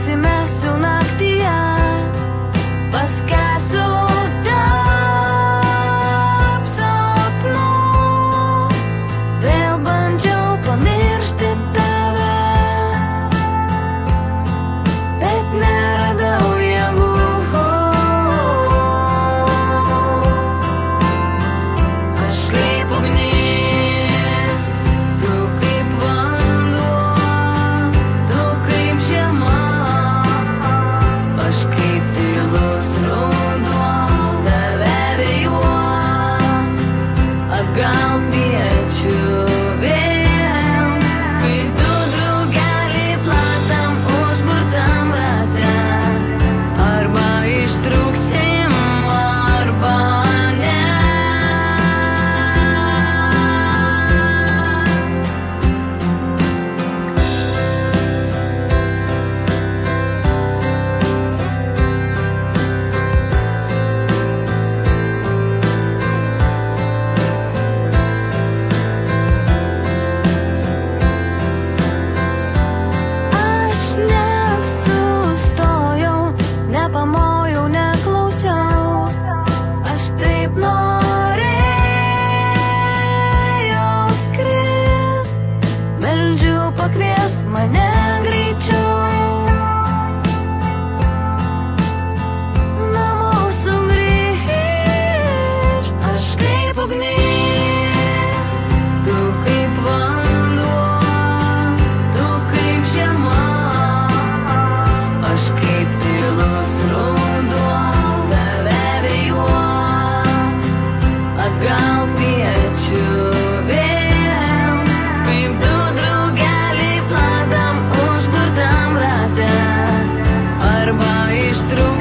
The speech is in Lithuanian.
pasimesiu naktyje, paskęsiu tarp sapnų. Vėl bandžiau pamiršti tave, bet neradau jėgų. Aš kaip ugnis, tu kaip vanduo, tu kaip žiema. Aš kaip tylus ruduo, tave vėjuos, atgal kviečiu vėl. Kaip du draugeliai plaztam užburtam rate, arba ištrūksim, arba ne. Aš nesustojau, nepamojau, neklausiau. Aš taip norėjau skrist, meldžiu pakvies mane greičiau. Namo sugrįžt. Aš kaip ugnis, tu kaip vanduo, tu kaip žiema. Aš kaip tylus ruduo, tave vėjuos, atgal kviečiu vėl. Kaip du draugeliai plaztam užburtam rate, arba ištrūksim.